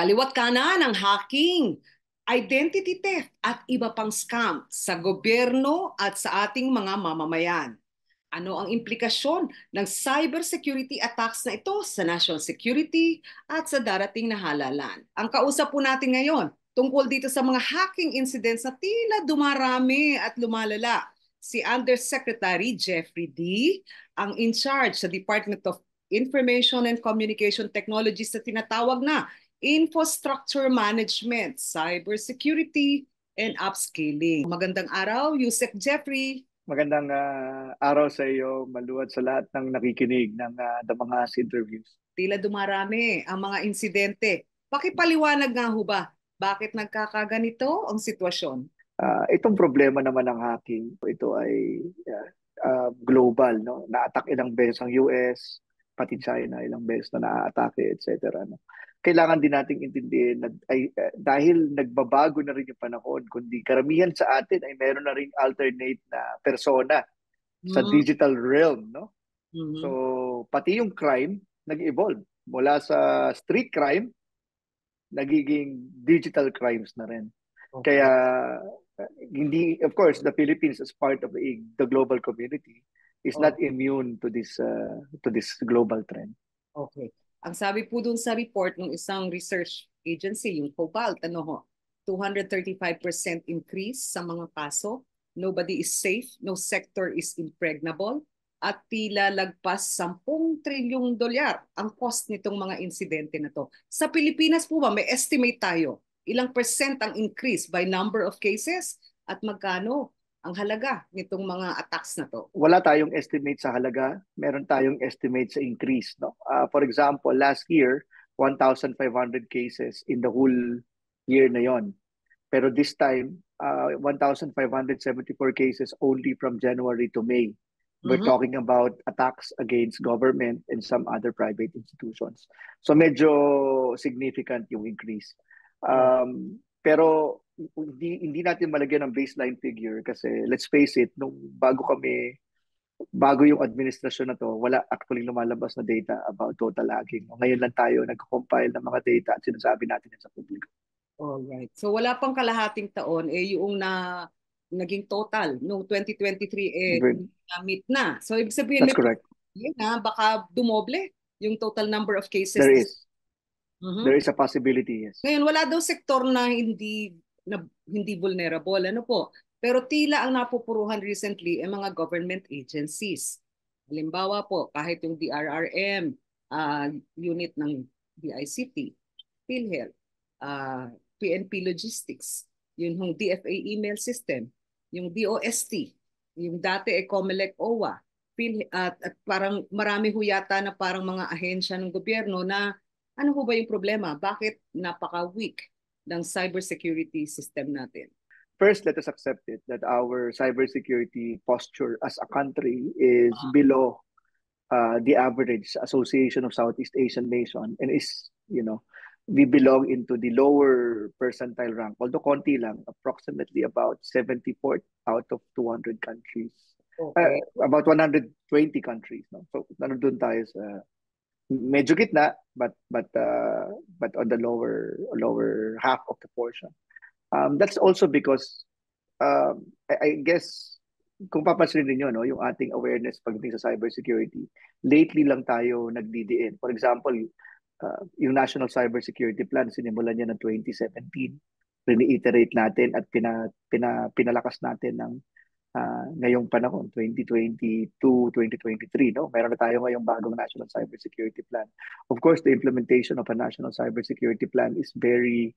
Kaliwat kanan ang hacking, identity theft at iba pang scam sa gobyerno at sa ating mga mamamayan. Ano ang implikasyon ng cybersecurity attacks na ito sa national security at sa darating na halalan? Ang kausap po natin ngayon tungkol dito sa mga hacking incidents na tila dumarami at lumalala. Si Undersecretary Jeffrey D. ang in charge sa Department of Information and Communication Technologies na tinatawag na Infrastructure Management, Cybersecurity, and Upscaling. Magandang araw, Yusek Jeffrey. Magandang araw sa iyo, maluwat sa lahat ng nakikinig ng The Mangas interviews. Tila dumarami ang mga insidente. Pakipaliwanag nga ho ba, bakit nagkakaganito ang sitwasyon? Itong problema naman ng hacking, ito ay global, no? Na-attack ilang beses ang US, pati China, ilang beses na na-atake, etc. No? Kailangan din nating intindihin na dahil nagbabago na rin yung panahon, kundi karamihan sa atin ay meron na rin alternate na persona sa digital realm, no? So, pati yung crime nag-evolve mula sa street crime nagiging digital crimes na rin. Okay. Kaya hindi, of course, the Philippines as part of the global community is not immune to this global trend. Okay. Ang sabi po dun sa report ng isang research agency, yung COBALT, 235% increase sa mga kaso. Nobody is safe, no sector is impregnable, at tila lagpas 10 trilyong dolyar ang cost nitong mga insidente na to. Sa Pilipinas po ba, may estimate tayo? Ilang percent ang increase by number of cases at magkano ang halaga nitong mga attacks na to? Wala tayong estimate sa halaga, meron tayong estimate sa increase, no? For example, last year 1,500 cases in the whole year na yon. Pero this time 1,574 cases only from January to May. We're talking about attacks against government and some other private institutions. So medyo significant yung increase. Pero hindi natin malagyan ng baseline figure kasi let's face it, nung bago yung administrasyon na to, wala actually lumalabas na data about total hacking. Ngayon lang tayo nag-compile ng mga data at sinasabi natin yan sa publiko. Alright. So wala pang kalahating taon, yung naging total noong 2023 na-meet na. So ibig sabihin, that's correct. Baka dumoble yung total number of cases. There is. There is a possibility, yes. Ngayon, wala daw sektor na hindi vulnerable. Ano po? Pero tila ang napupuruhan recently ay mga government agencies. Halimbawa po, kahit yung DRRM, unit ng DICT, PhilHealth, PNP Logistics, yung DFA email system, yung DOST, yung dati COMELEC OWA, at parang marami ho yata na parang mga ahensya ng gobyerno na ano ho ba yung problema? Bakit napaka-weak ng cybersecurity system natin? First, let us accept it that our cybersecurity posture as a country is below the average Association of Southeast Asian Nation and is, we belong into the lower percentile rank. Although konti lang, approximately about 74th out of 200 countries. Okay. About 120 countries. No? So, nandun tayo sa medyo gitna, but on the lower half of the portion. That's also because I guess kung papansin niyo, no, yung ating awareness pagdating sa cybersecurity, lately lang tayo nagdidiin. For example, yung National Cybersecurity Plan, sinimulan niya ng 2017. Reiterate natin at pinalakas natin ng ngayong panahon, 2022, 2023. No? Meron na tayo ngayong bagong National Cybersecurity Plan. Of course, the implementation of a National Cybersecurity Plan is very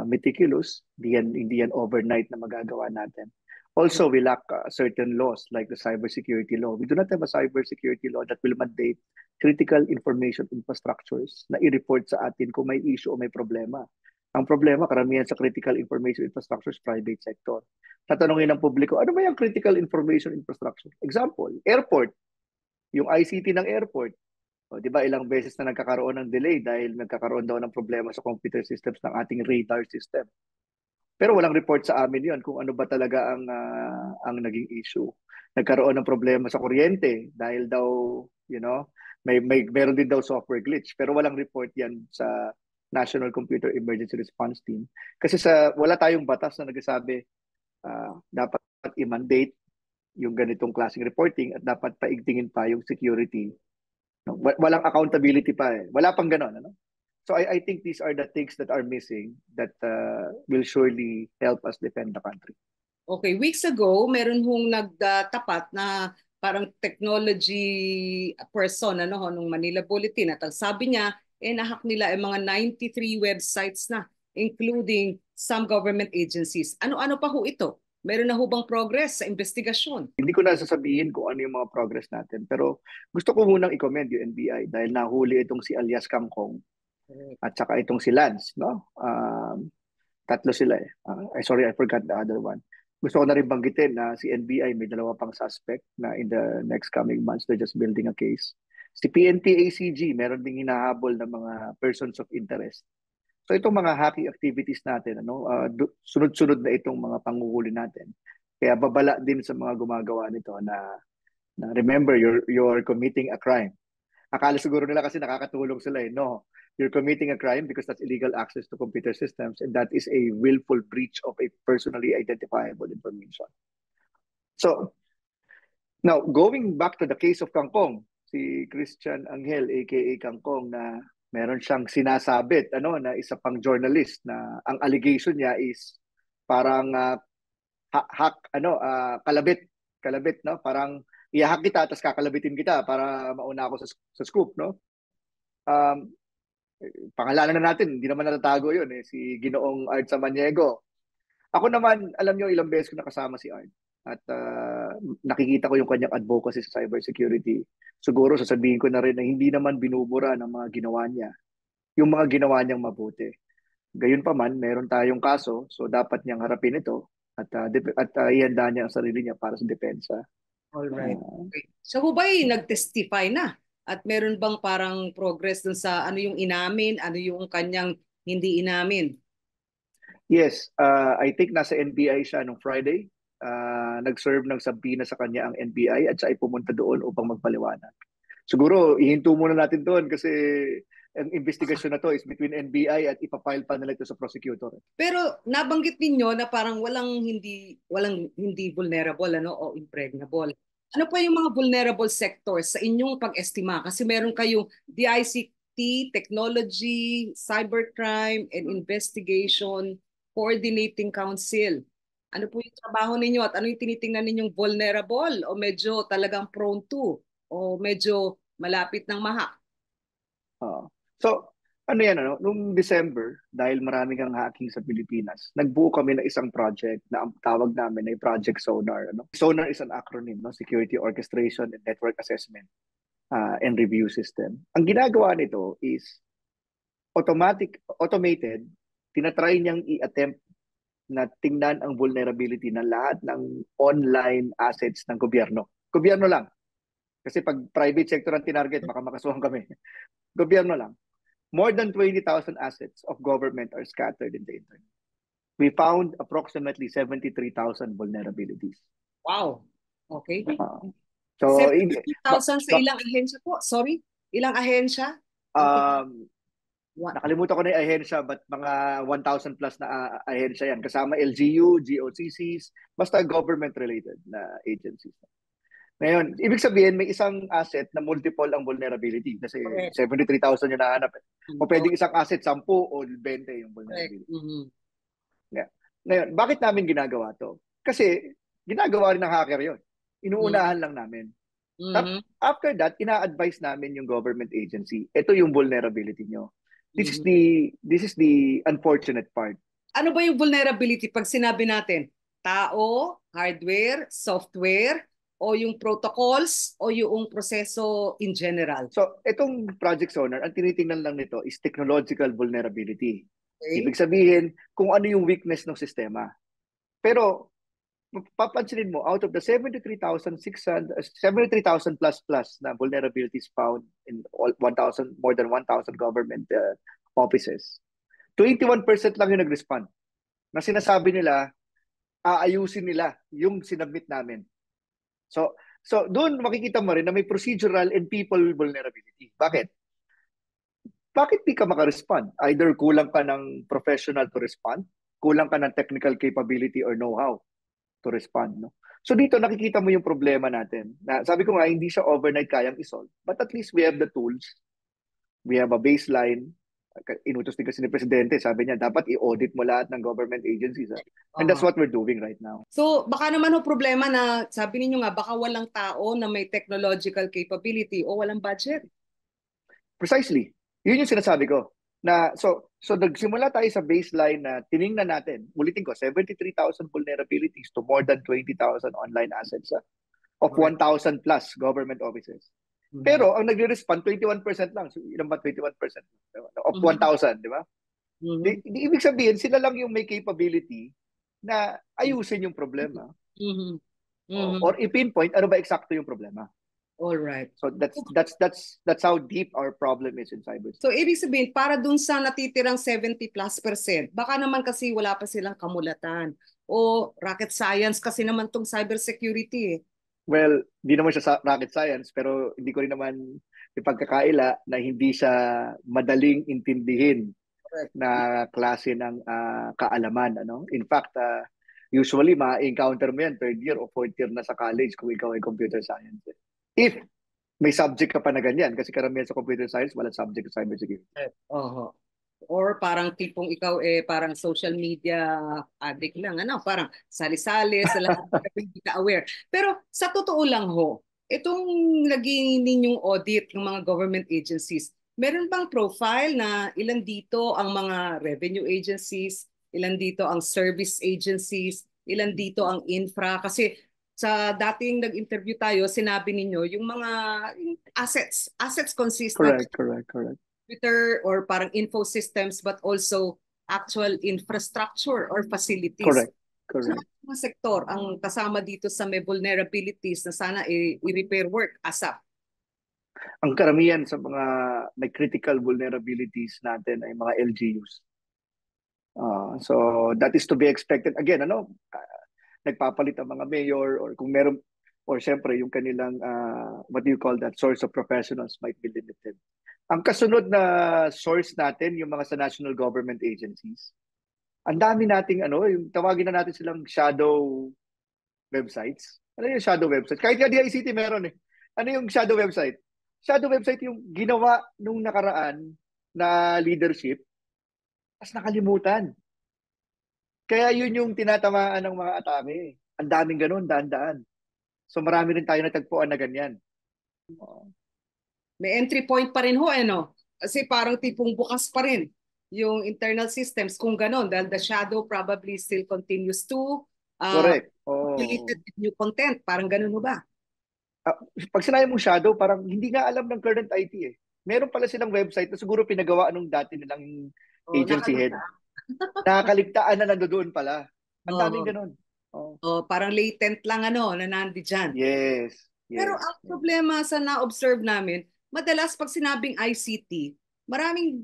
meticulous. Hindi yan overnight na magagawa natin. Also, we lack certain laws like the cybersecurity law. We do not have a cybersecurity law that will mandate critical information infrastructures na i-report sa atin kung may issue o may problema. Ang problema, karamihan sa critical information infrastructures, private sector. Tatanungin ng publiko, ano ba yung critical information infrastructure? Example, airport. Yung ICT ng airport. O, di ba ilang beses na nagkakaroon ng delay dahil nagkakaroon daw ng problema sa computer systems ng ating radar system. Pero walang report sa amin yon kung ano ba talaga ang naging issue. Nagkaroon ng problema sa kuryente dahil daw, meron din daw software glitch. Pero walang report yan sa National Computer Emergency Response Team. Kasi wala tayong batas na nagsasabi dapat i-mandate yung ganitong klaseng reporting at dapat paigtingin pa yung security. No? Walang accountability pa eh. Wala pang ganon. Ano? So I think these are the things that are missing that will surely help us defend the country. Okay, weeks ago, meron hong nagtapat na parang technology person nung Manila Bulletin at ang sabi niya, nahak nila ay mga 93 websites na, including some government agencies. Ano-ano pa ho ito? Meron na ho bang progress sa investigasyon? Hindi ko na sasabihin kung ano yung mga progress natin, pero gusto ko munang i-commend yung NBI dahil nahuli itong si alias Kangkong at saka itong si Lance, no? Tatlo sila eh. Sorry, I forgot the other one. Gusto ko na rin banggitin na si NBI may dalawa pang suspect na in the next coming months they're just building a case. Si PNP ACG, meron ding hinahabol ng mga persons of interest. So itong mga hacking activities natin, sunod-sunod na itong mga panguhuli natin. Kaya babala din sa mga gumagawa nito na remember, you're committing a crime. Akala siguro nila kasi nakakatulong sila eh. No, you're committing a crime because that's illegal access to computer systems and that is a willful breach of a personally identifiable information. So, now, going back to the case of Kangkong, si Christian Angel, aka Kangkong, na meron siyang sinasabit na isa pang journalist na ang allegation niya is parang kalabit no, parang ihahak kita tapos kakalabitin kita para mauna ako sa scoop, no. Pangalanan na natin, hindi naman natatago yun eh, si Ginoong Art Samaniego. Ako naman, alam nyo, ilang beses ko nakasama si Art at nakikita ko yung kanyang advocacy sa cybersecurity. Siguro sasabihin ko na rin na hindi naman binubura ng mga ginawa niya yung mga ginawa niyang mabuti. Gayunpaman, meron tayong kaso, so dapat niyang harapin ito at ihanda niya ang sarili niya para sa depensa. Alright. Okay. So, ba'y nag-testify na? At meron bang parang progress dun sa ano yung inamin, ano yung kanyang hindi inamin? Yes, I think nasa NBI siya nung Friday. Nag-serve ng sabina sa kanya ang NBI at siya ay pumunta doon upang magpaliwanag. Siguro, ihinto muna natin doon kasi ang investigasyon na to is between NBI at ipapile pa nila ito sa prosecutor. Pero nabanggit ninyo na parang walang hindi vulnerable o impregnable. Ano pa yung mga vulnerable sectors sa inyong pag-estima? Kasi meron kayong DICT, Technology, Cybercrime, and Investigation Coordinating Council. Ano po yung trabaho ninyo at ano yung tinitingnan ninyong vulnerable o medyo talagang prone to o medyo malapit ng maha? So, nung December, dahil maraming kang hacking sa Pilipinas, nagbuo kami ng isang project na ang tawag namin ay Project Sonar. Sonar is an acronym, no? Security Orchestration and Network Assessment and Review System. Ang ginagawa nito is automated, tinatry niyang i-attempt na tingnan ang vulnerability ng lahat ng online assets ng gobyerno. Gobyerno lang. Kasi pag private sector ang tinarget, baka makasuhan kami. Gobyerno lang. More than 20,000 assets of government are scattered in the internet. We found approximately 73,000 vulnerabilities. Wow. Okay. So, 73,000 sa ilang ahensya po? Sorry? Ilang ahensya? Nakalimutan ko na yung ahensya, but mga 1,000 plus na ahensya yan. Kasama LGU, GOCCs, basta government-related na agencies. Ngayon, ibig sabihin, may isang asset na multiple ang vulnerability. Kasi 73,000 yung nahanap. O pwedeng isang asset, 10 o 20 yung vulnerability. Yeah. Ngayon, bakit namin ginagawa to? Kasi ginagawa rin ng hacker yon. Inuunahan lang namin. After that, ina-advise namin yung government agency. Ito yung vulnerability nyo. This is the unfortunate part. Ano ba yung vulnerability pag sinabi natin? Tao, hardware, software, o yung protocols, o yung proseso in general? So, itong Project Sonar, ang tinitingnan lang nito is technological vulnerability. Okay. Ibig sabihin, kung ano yung weakness ng sistema. Pero, papansinin mo, out of the 73,000 plus na vulnerabilities found in more than 1,000 government offices, 21% lang yung nag-respond. Na sinasabi nila, aayusin nila yung sinabmit namin. So doon makikita mo rin na may procedural and people vulnerability. Bakit? bakit di ka makarespond? Either kulang ka ng professional to respond, kulang ka ng technical capability or know-how to respond. No? So dito nakikita mo yung problema natin. Na, sabi ko nga, hindi siya overnight kayang isolve. But at least we have the tools. We have a baseline. Inutos din kasi ni Presidente, sabi niya, dapat i-audit mo lahat ng government agencies. And that's Aha. what we're doing right now. So baka naman ho problema na sabi ninyo nga baka walang tao na may technological capability o walang budget. Precisely. Yun yung sinasabi ko. Na, so nagsimula tayo sa baseline na tiningnan natin. Ulitin ko, 73,000 vulnerabilities to more than 20,000 online assets of Correct. 1,000 plus government offices. Mhm. Pero ang nagre-respond, 21% lang. So, ilan ba 21% of Mhm. 1,000, di ba? Mhm. Ibig sabihin, sila lang yung may capability na ayusin yung problema. Mhm. Or Mhm. i-pinpoint ano ba eksakto yung problema. All right. So that's how deep our problem is in cybersecurity. So ibig sabihin para dun sa natitirang 70+%, baka naman kasi wala pa silang kamulatan o rocket science kasi naman tong cybersecurity eh. Well, hindi naman siya sa rocket science, pero hindi ko rin naman ipagkakaila na hindi siya madaling intindihin Correct. na klase ng kaalaman. Ano? In fact, usually ma-encounter mo yan third year o fourth year na sa college kung ikaw ay computer science. If may subject ka pa na ganyan, kasi karamihan sa computer science, wala subject sa cybersecurity. Oho. Or parang tipong ikaw eh parang social media addict lang, ano, parang sali-sali sa lahat hindi ka aware. Pero sa totoo lang ho, itong naging ninyong audit ng mga government agencies, meron bang profile na ilan dito ang mga revenue agencies, ilan dito ang service agencies, ilan dito ang infra? Kasi sa dating nag-interview tayo, sinabi ninyo yung mga assets consist not Correct, correct, correct. computer or parang info systems but also actual infrastructure or facilities. Correct, correct. Mga sektor ang kasama dito sa may vulnerabilities na sana i-repair work ASAP? Ang karamihan sa mga may critical vulnerabilities natin ay mga LGUs. So that is to be expected. Again, nagpapalit ang mga mayor or kung meron or syempre yung kanilang what do you call that source of professionals might be limited. Ang kasunod na source natin yung mga sa national government agencies. Ang dami nating yung tawagin na natin silang shadow websites. Ano yung shadow website? Kahit nga DICT meron eh. Ano yung shadow website? Shadow website yung ginawa nung nakaraan na leadership tapos nakalimutan. Kaya yun yung tinatamaan ng mga atake. Ang daming ganun, daan-daan. So marami rin tayo natagpuan na ganyan. May entry point pa rin ho eh no? Kasi parang tipong bukas pa rin yung internal systems kung ganon dahil the shadow probably still continues to Correct. populated with new content. Parang ganon ho ba? Pag sinabi mong shadow, parang hindi nga alam ng current IT eh. Meron pala silang website na siguro pinagawa nung dati nilang O, agency head. Nakakaligtaan na nandoon pala. Ang daming ganun. Oh. Parang latent lang ano na nandi dyan. Yes. Pero Yes. ang problema sa na-observe namin, madalas pag sinabing ICT, maraming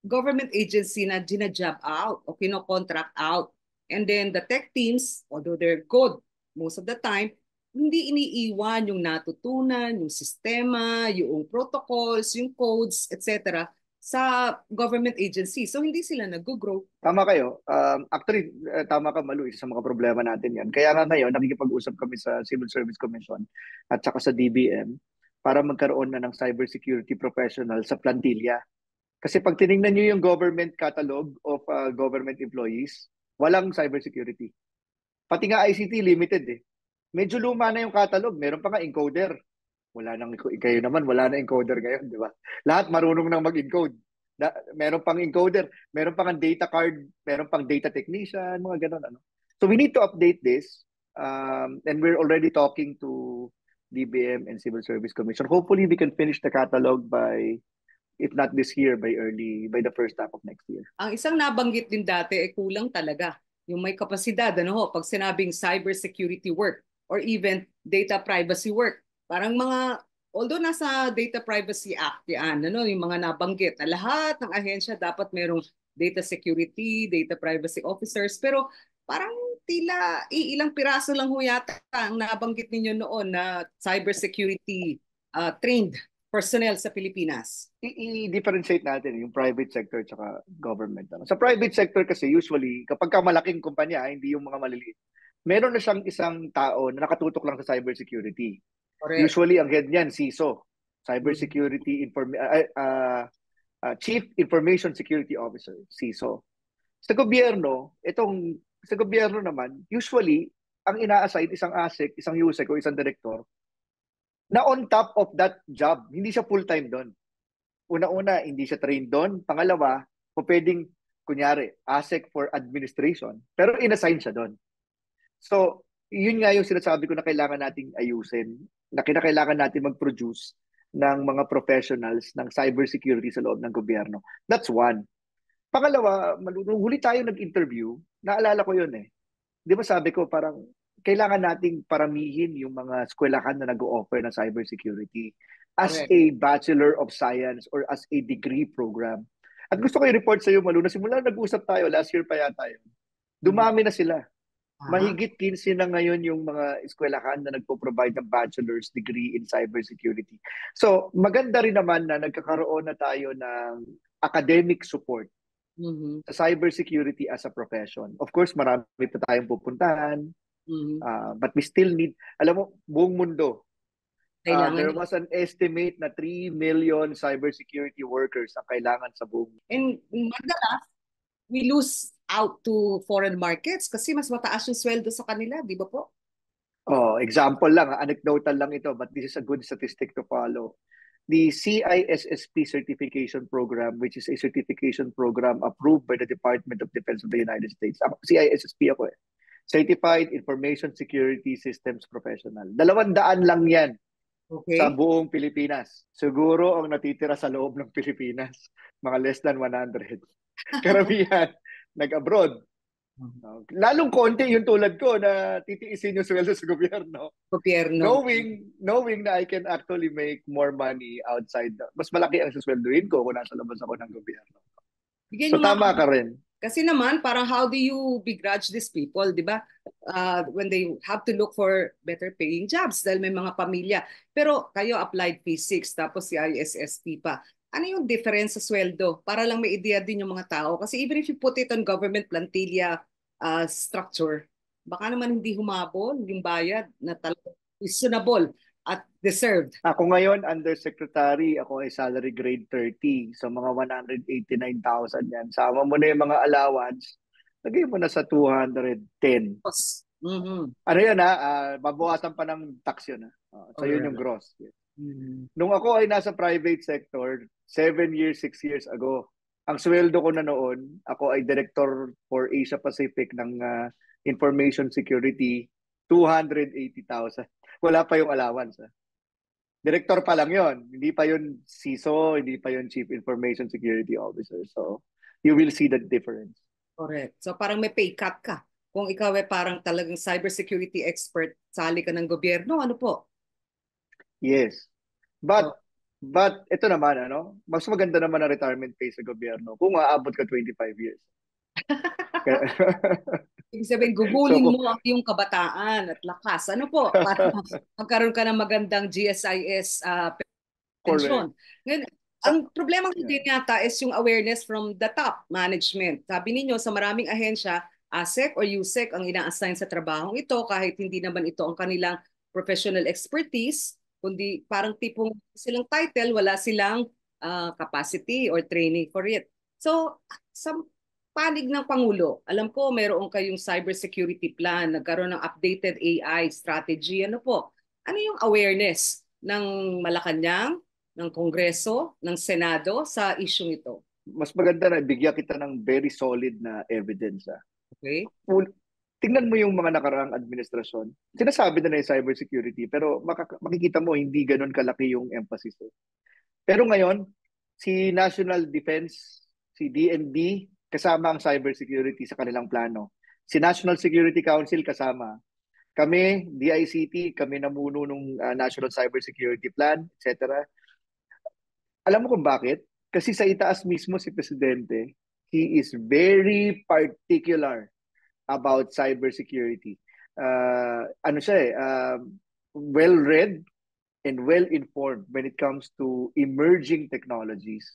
government agency na gina-job out o kino-contract out. And then the tech teams, although they're good most of the time, hindi iniiwan yung natutunan, yung sistema, yung protocols, yung codes, etc. sa government agency. So hindi sila nag-grow. Tama kayo. Actually, tama ka, Malu. Isa sa mga problema natin yan. Kaya nga ngayon, nakikipag-usap kami sa Civil Service Commission at saka sa DBM para magkaroon na ng cybersecurity professional sa plantilla. Kasi pag tinignan nyo yung government catalog of government employees, walang cybersecurity. Pati nga ICT, limited eh. Medyo luma na yung catalog. Meron pa nga encoder. Wala nang, kayo naman, wala na encoder ngayon, di ba? Lahat marunong nang mag-encode. Meron pang encoder, meron pang data card, meron pang data technician, mga ganun. So we need to update this. And we're already talking to DBM and Civil Service Commission. Hopefully, we can finish the catalog by, if not this year, by the first half of next year. Ang isang nabanggit din dati ay kulang talaga yung may kapasidad ano ho pag sinabing cybersecurity work or even data privacy work. Parang mga although nasa Data Privacy Act yan, ano, yung mga nabanggit na lahat ng ahensya dapat merong data security, data privacy officers, pero parang tila ilang piraso lang ho yata ang nabanggit ninyo noon na cybersecurity trained personnel sa Pilipinas? I-differentiate natin yung private sector at government. Sa private sector kasi usually, kapag ka malaking kumpanya, hindi yung mga maliliit, meron na siyang isang tao na nakatutok lang sa cybersecurity. Correct. Usually, ang head niyan, CISO, Mhm. Chief Information Security Officer, CISO. Sa gobyerno naman, usually, ang ina-assign isang ASEC, isang USEC o isang director na on top of that job, hindi siya full-time doon. Una-una, hindi siya trained doon. Pangalawa, kung pwedeng, kunyari, ASEC for administration, pero inassign siya doon. So, yun nga yung sinasabi ko na kailangan nating ayusin, na kinakailangan natin mag-produce ng mga professionals ng cybersecurity sa loob ng gobyerno. That's one. Pangalawa, nung huli tayo nag-interview, naalala ko yun eh. Di ba sabi ko parang kailangan nating paramihin yung mga eskwelahan na nag-o-offer ng cybersecurity as Correct. a Bachelor of Science or as a degree program. At gusto ko i-report sa iyo, Malu, na simula nag-usap tayo, last year pa yata yun, Mhm. dumami na sila. Aha. Mahigit 15 na ngayon yung mga eskwelahan na nagpo-provide ng bachelor's degree in cybersecurity. So, maganda rin naman na nagkakaroon na tayo ng academic support Mhm. sa cybersecurity as a profession. Of course, marami pa tayong pupuntahan, Mhm. but we still need, alam mo, buong mundo, Kailangan there nila. was an estimate na 3 million cybersecurity workers ang kailangan sa buong mundo. And madalas, we lose out to foreign markets kasi mas mataas yung sweldo sa kanila, di ba po? Oh, example lang, anecdotal lang ito, but this is a good statistic to follow. The CISSP certification program, which is a certification program approved by the Department of Defense of the United States. CISSP ako eh. Certified Information Security Systems Professional. 200 lang yan sa Okay. buong Pilipinas. Siguro ang natitira sa loob ng Pilipinas, mga less than 100. Karamihan, nag-abroad. Lalong konti yung tulad ko na titiisin yung sweldo sa gobyerno. Gobyerno. Knowing na I can actually make more money outside. Mas malaki ang susweldoin ko kung nasa labas ako ng gobyerno. Bigyan So nyo nga tama ka rin. kasi naman, parang how do you begrudge these people, di ba? When they have to look for better paying jobs dahil may mga pamilya. Pero kayo applied P6 tapos si ISSP pa. Ano yung difference sa sweldo? Para lang may idea din yung mga tao. Kasi even if you put it on government plantilla structure, baka naman hindi humabol yung bayad na talagang reasonable at deserved. Ako ngayon, undersecretary, ako ay salary grade 30. So mga 189,000 yan. Sama mo na yung mga allowance, lagay mo na sa 210. Mm-hmm. Ano yun ha? Babawasan pa ng tax yun ha? So yun yung Alright. gross. Mm-hmm. Nung ako ay nasa private sector, 7 years, 6 years ago, ang sweldo ko na noon, ako ay Director for Asia Pacific ng Information Security, 280,000. Wala pa yung allowance. Ha? Director pa lang yon, hindi pa yon CISO, hindi pa yon Chief Information Security Officer. So, you will see the difference. Correct. So parang may pay cut ka. Kung ikaw ay parang talagang cybersecurity expert, sali ka ng gobyerno, ano po? Yes. So, But ito naman, mas maganda naman ang retirement pay sa gobyerno kung aabot ka 25 years. ibig sabihin, So, gugulin mo ang iyong kabataan at lakas. Ano po? Para magkaroon ka ng magandang GSIS correct. pensyon. Ngayon, ang problema Yeah. din yata is yung awareness from the top management. Sabi ninyo, sa maraming ahensya, ASEC or USEC ang ina-assign sa trabahong ito kahit hindi naman ito ang kanilang professional expertise, kundi parang tipong silang title, wala silang capacity or training for it. So, sa panig ng Pangulo, alam ko mayroon kayong cybersecurity plan, nagkaroon ng updated AI strategy. Ano po? Ano yung awareness ng Malacanang, ng Kongreso, ng Senado sa isyung ito? Mas maganda na bigyan kita ng very solid na evidence. Okay? Tingnan mo yung mga nakaraang administrasyon. Sinasabi na yung cybersecurity, pero makikita mo hindi ganun kalaki yung emphasis. Pero ngayon, si National Defense, si DND, kasama ang cybersecurity sa kanilang plano. Si National Security Council kasama. Kami, DICT, kami namuno ng National Cybersecurity Plan, etc. Alam mo kung bakit? Kasi sa itaas mismo si Presidente, he is very particular about cybersecurity. Ano siya eh, well-read, and well-informed when it comes to emerging technologies.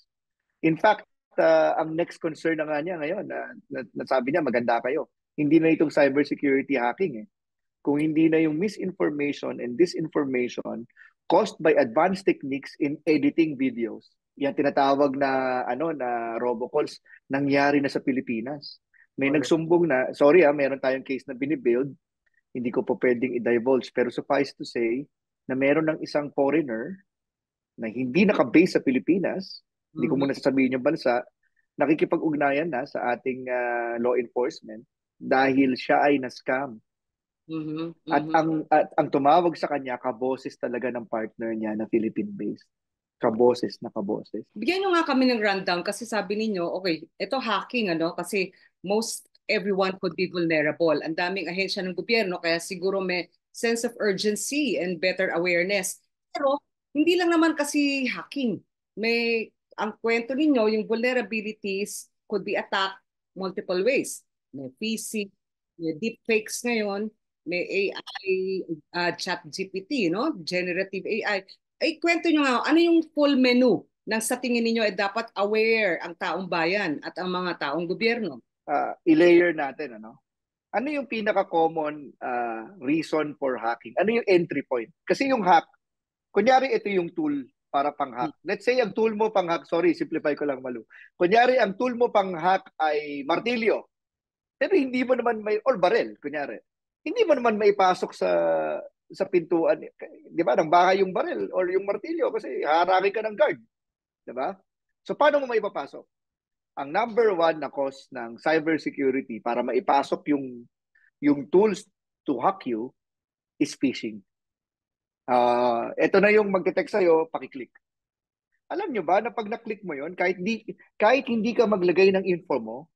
In fact, ang next concern na nga niya ngayon, nasabi niya, maganda kayo. Hindi na itong cybersecurity hacking eh. Kung hindi na yung misinformation and disinformation caused by advanced techniques in editing videos. Yan tinatawag na na robocalls nangyari na sa Pilipinas. May nagsumbong na, sorry meron tayong case na binibuild, hindi ko po pwedeng i-divulge, pero suffice to say na meron ng isang foreigner na hindi naka-base sa Pilipinas, hindi ko muna sasabihin yung bansa, nakikipag-ugnayan na sa ating law enforcement dahil siya ay na-scam. At ang tumawag sa kanya, kaboses talaga ng partner niya na Philippine-based. Kaboses na kaboses. Bigyan nyo nga kami ng rundown kasi sabi ninyo, okay, ito hacking kasi most everyone could be vulnerable. Ang daming ahensya ng gobyerno kaya siguro may sense of urgency and better awareness. Pero hindi lang naman kasi hacking. Ang kwento ninyo, yung vulnerabilities could be attacked multiple ways. May phishing, may deepfakes ngayon, may AI, chat GPT, generative AI. Ay, kwento nyo nga, ano yung full menu ng sa tingin ninyo ay dapat aware ang taong bayan at ang mga taong gobyerno? I-layer natin, ano yung pinaka-common reason for hacking? Ano yung entry point? Kasi yung hack, kunyari ito yung tool para pang-hack. Let's say ang tool mo pang-hack, sorry, simplify ko lang malu. Kunyari ang tool mo pang-hack ay martilyo. Pero hindi mo naman or barel, kunyari. Hindi mo naman maipasok sa pintuan, di ba, ng bahay yung barel or yung martilyo kasi harangin ka ng guard. Di ba? So, paano mo maipapasok? Ang number one na cause ng cybersecurity para maipasok yung tools to hack you is phishing. Ito na yung magte-text sa'yo, pakiclick. Alam nyo ba na pag na-click mo yun, kahit hindi ka maglagay ng info mo,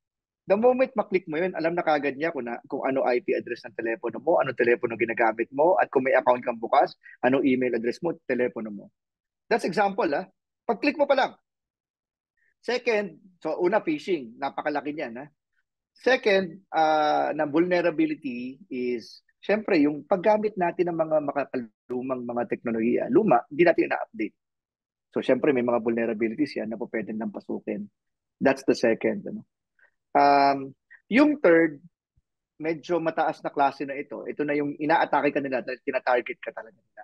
the moment maklik mo yun, alam na kagad niya kung ano IP address ng telepono mo, ano telepono ginagamit mo, at kung may account kang bukas, ano email address mo, telepono mo. That's example, Pag-click mo pa lang. Second, so una, phishing. Napakalaki niyan, Second, na vulnerability is, syempre, yung paggamit natin ng mga makakalumang mga teknolohiya, luma, hindi natin na-update. So, syempre, may mga vulnerabilities yan na po pwede nang pasukin. That's the second, yung third, medyo mataas na klase na ito. Ito na yung ina-atake ka nila dahil tina-target ka talaga nila.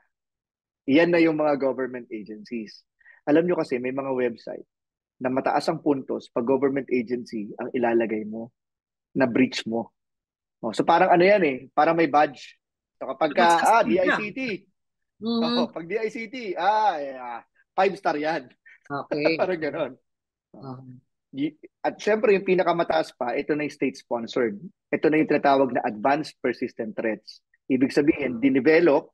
Iyan na yung mga government agencies. Alam nyo kasi may mga website na mataas ang puntos pag government agency ang ilalagay mo na breach mo. So parang ano yan parang may badge. So kapag DICT. Pag DICT, 5-star yan. Okay. Parang gano'n. At syempre, yung pinakamataas pa, ito na yung state-sponsored. Ito na yung tinatawag na advanced persistent threats. Ibig sabihin, dinevelop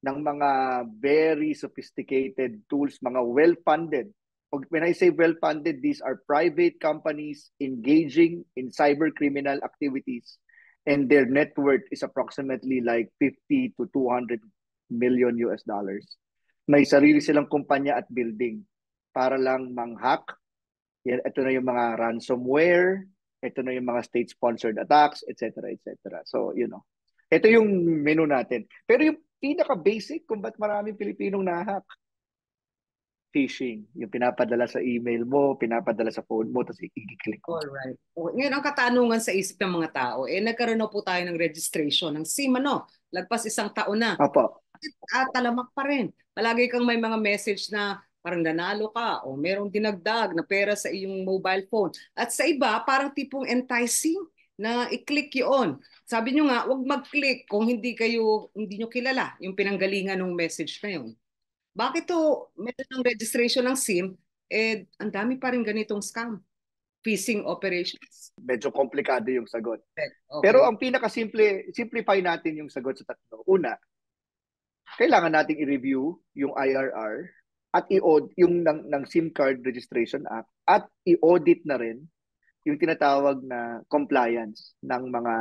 ng mga very sophisticated tools, mga well-funded. When I say well-funded, these are private companies engaging in cyber-criminal activities and their net worth is approximately like 50 to 200 million US dollars. May sarili silang kumpanya at building para lang mang-hack. Ito na yung mga ransomware, ito na yung mga state-sponsored attacks, etc., etc. So, ito yung menu natin. Pero yung pinaka-basic kung ba't maraming Pilipinong nahack, phishing. Yung pinapadala sa email mo, pinapadala sa phone mo, tapos i-click mo. Alright. Ngayon, ang katanungan sa isip ng mga tao, nagkaroon na po tayo ng registration ng SIM, lagpas 1 taon na. Opo. Talamak pa rin. Palagi kang may mga message na parang nanalo ka o merong dinagdag na pera sa iyong mobile phone. At sa iba, parang tipong enticing na i-click yun. Sabi nyo nga, huwag mag-click kung hindi nyo kilala yung pinanggalingan ng message na yun. Bakit to meron ng registration ng SIM, ang dami pa rin ganitong scam, phishing operations? Medyo komplikado yung sagot. Okay. Pero ang simplify natin yung sagot sa tatlo. Una, kailangan nating i-review yung IRR at yung ng SIM Card Registration Act at i-audit na rin yung tinatawag na compliance ng mga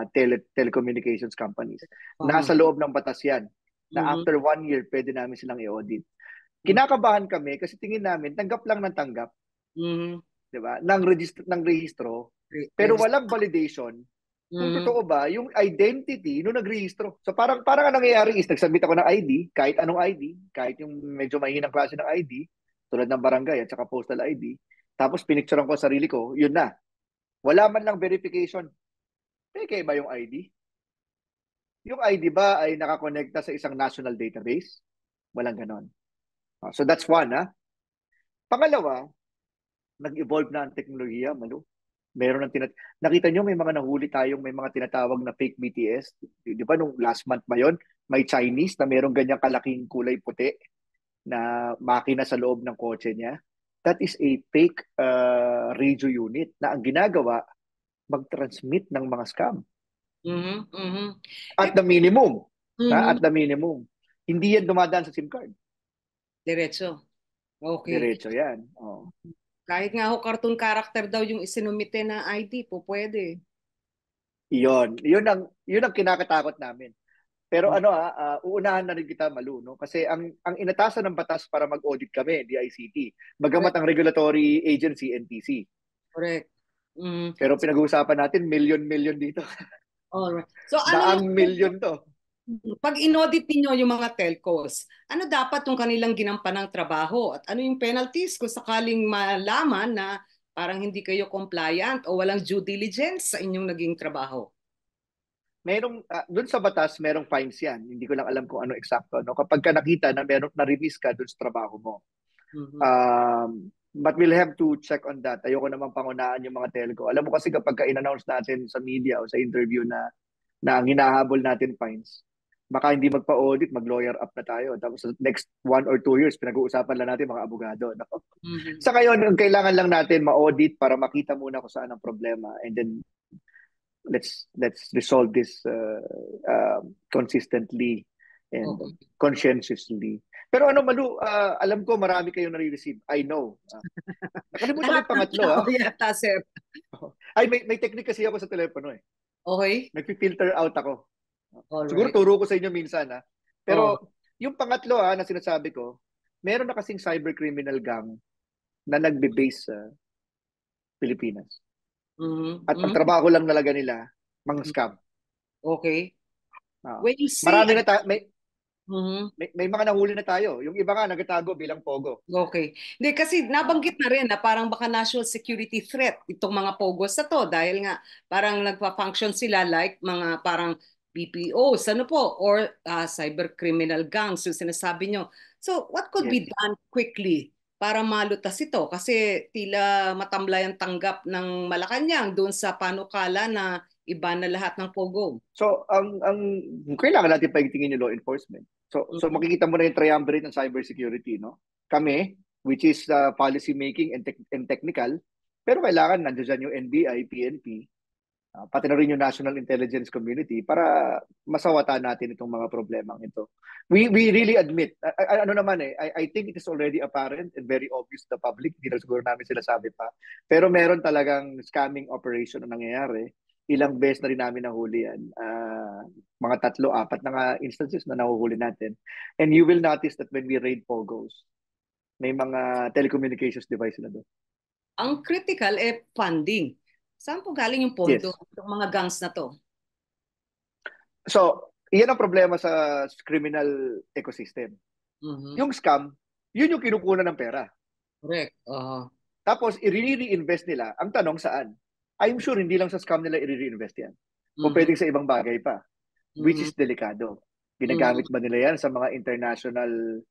telecommunications companies. Nasa loob ng batas yan na after 1 year, pwede namin silang i-audit. Kinakabahan kami kasi tingin namin, tanggap lang ng tanggap. Diba? Ng rehistro. Pero walang validation kung Mhm. totoo ba yung identity nung nagrehistro. So parang ang nangyayari is nagsubmit ako ng ID, kahit anong ID, kahit yung medyo mahinang klase ng ID, tulad ng barangay at saka postal ID, tapos pinicturean ko ang sarili ko, yun na. Wala man lang verification. Peke ba yung ID? Yung ID ba ay nakakonekta sa isang national database? Walang ganon. So that's one, ha? Pangalawa, nag-evolve na ang teknolohiya, Malu. Meron ng nakita nyo may mga nahuli tayong may mga tinatawag na fake BTS. Di ba nung last month ba yun, may Chinese na merong ganyang kalaking kulay puti na makina sa loob ng kotse niya. That is a fake radio unit na ang ginagawa, mag-transmit ng mga scam. Mhm. Mhm. Eh, At the minimum, mhm. at the minimum, hindi yan dumadaan sa SIM card. Diretso. Okay. Diretso yan. Oh. Kahit nga ho cartoon character daw yung isinumite na ID po, pwede. Yun ang kinakatakot namin. Pero uunahan na rin kita, Malu, no? Kasi ang inatasan ng batas para mag-audit kami, DICT, bagamat Correct. ang regulatory agency, NTC. Correct. Mm. Pero pinag-uusapan natin, million-million dito. Alright. So ano yung Daang milyon to. pag inaudit niyo yung mga telcos, ano dapat yung kanilang ginampanang trabaho at ano yung penalties kung sakaling malaman na parang hindi kayo compliant o walang due diligence sa inyong naging trabaho? Doon sa batas, merong fines yan. Hindi ko lang alam kung ano eksakto. No? Kapag ka nakita na merong na-release ka doon sa trabaho mo. Mhm. But we'll have to check on that. Ayoko naman pangunaan yung mga telco. Alam mo kasi kapag ka-in-announce natin sa media o sa interview na ang hinahabol natin fines, baka hindi magpa-audit, mag-lawyer up na tayo. Tapos sa next 1 or 2 years, pinag-uusapan lang natin mga abogado. No? Mhm. Sa ngayon, ang kailangan lang natin ma-audit para makita muna kung saan ang problema. And then, let's resolve this consistently and Okay. conscientiously. Pero ano, Malu, alam ko marami kayong nare-receive. I know. Nakalimutan ko Lahat yung ng pangatlo, tao ha? yata, sir. Ay, may technique kasi ako sa telepono, eh. Okay? Nagpi-filter out ako. All Siguro right. turo ko sa inyo minsan, ha? Oh. Pero yung pangatlo, ha, na sinasabi ko, meron na kasing cybercriminal gang na nagbe-base sa Pilipinas. Mhm. At ang Mhm. trabaho lang talaga nila, mga scam. Okay. Uh, When you say marami na mhm. may mga nahuli na tayo. Yung iba nga nagtago bilang pogo. Okay. Hindi, kasi Ah, nabanggit na rin na parang baka national security threat itong mga pogos na to dahil nga parang nagpa-function sila like mga parang BPOs, ano po, or cyber criminal gangs yung sinasabi nyo. So, what could yes. be done quickly para malutas ito? Kasi tila matamlay ang tanggap ng Malacanang doon sa panukala na iba na lahat ng pogo. So, ang kailangan natin paigtingin yung law enforcement. So Mhm. makikita mo na yung triumvirate ng cybersecurity, no? Kami, which is policy making and technical, pero kailangan nandiyan dyan yung NBI, PNP, pati na rin yung National Intelligence Community para masawatan natin itong mga problemang ito. We really admit, ano naman I think it is already apparent and very obvious to the public, hindi na siguro namin sila sabi pa, pero meron talagang scamming operation na nangyayari. Ilang beses na rin namin nahuli yan. Mga 3, 4 na nga instances na nahuhuli natin. And you will notice that when we raid POGOs, may mga telecommunications device na doon. Ang critical funding. Saan po galing yung pondo Yes. ng mga gangs na to? So, iyan ang problema sa criminal ecosystem. Mhm. Yung scam, yun yung kinukunan ng pera. Correct. Tapos, i-reinvest nila. Ang tanong saan? I'm sure hindi lang sa scam nila i-reinvest yan. O Mhm. pwedeng sa ibang bagay pa, which Mhm. is delikado. Mhm. Ginagamit ba nila yan sa mga international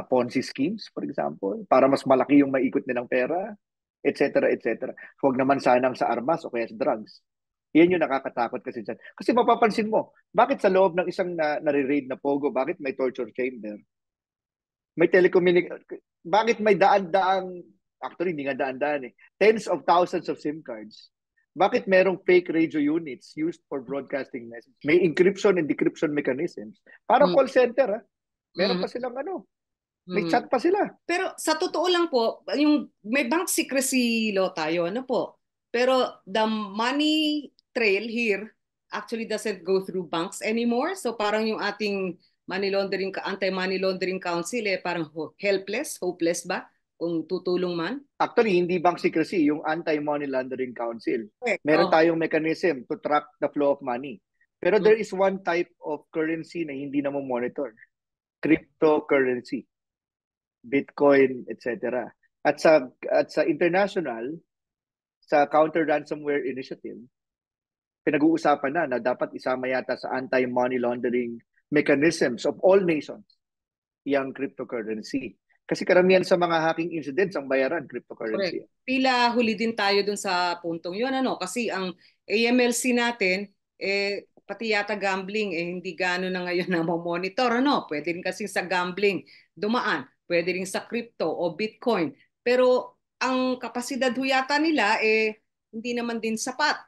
Ponzi schemes, for example, para mas malaki yung maikot nilang pera, etc., etc. Huwag naman sanang sa armas o kaya sa drugs. Yan yung nakakatakot kasi dyan. Kasi mapapansin mo, bakit sa loob ng isang nare-raid na pogo, bakit may torture chamber? May bakit may daan-daang, actually hindi nga daan-daan, tens of thousands of SIM cards. Bakit merong fake radio units used for broadcasting messages? May encryption and decryption mechanisms. Parang Mhm. call center, ha? Meron Mhm. pa silang may Mhm. chat pa sila. Pero sa totoo lang po, yung may bank secrecy law tayo, ano po? Pero the money trail here actually doesn't go through banks anymore. So parang yung ating money laundering, anti-money laundering council parang helpless, hopeless ba? kung tutulong man? Actually, hindi bank secrecy, yung Anti-Money Laundering Council. Correct. Meron tayong mechanism to track the flow of money. Pero there is one type of currency na hindi na monitor. Cryptocurrency, Bitcoin, etc. At sa international, sa Counter Ransomware Initiative, pinag-uusapan na dapat isama yata sa anti-money laundering mechanisms of all nations yung cryptocurrency. Kasi karamihan sa mga hacking incidents ang bayaran Correct. cryptocurrency. Pila huli din tayo dun sa puntong yun, ano? Kasi ang AMLC natin, pati yata gambling, hindi gano'n na ngayon na monitor, ano? Pwede rin kasi sa gambling dumaan, pwede rin sa crypto o Bitcoin. Pero ang kapasidad ho yata nila, hindi naman din sapat.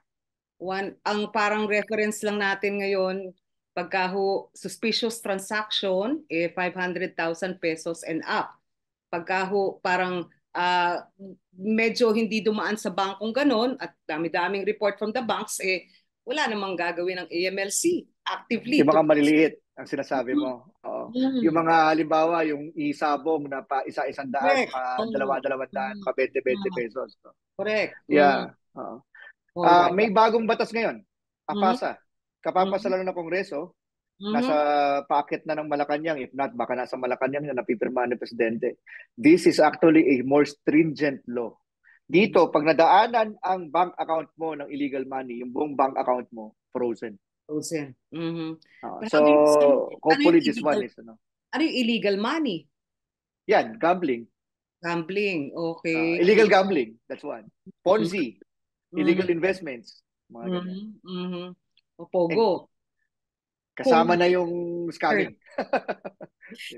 Ang parang reference lang natin ngayon, pagka ho suspicious transaction, 500,000 pesos and up. Pagka ho parang medyo hindi dumaan sa bangkong ganon at dami-daming report from the banks, wala namang gagawin ng AMLC actively Yung to. mga maliliit ang sinasabi Mm. mo. Oo. Yung Mm. mga halimbawa, yung isabong na pa isa-isang daan, Correct. pa dalawa-dalawang daan, Mm. pa 20-20 Mm. pesos. No? Correct. Mm. Yeah. Oo. All right. May bagong batas ngayon. Mm. APASA. Mm. Kapapasala ng Kongreso, nasa Mm. packet na ng Malacanang. If not, baka nasa Malacanang na napipirma ng Presidente. This is actually a more stringent law. Dito, pag nadaanan ang bank account mo ng illegal money, yung buong bank account mo, frozen. Frozen. Mhm. Pero So, ano yung hopefully this illegal, one is, ano yung illegal money? yan, gambling. Gambling. Okay. Illegal gambling, that's one. Mhm. Ponzi, illegal Mhm. investments, mga ganyan. Mhm. Mhm. O And Pogo. kasama Kung na yung scamming.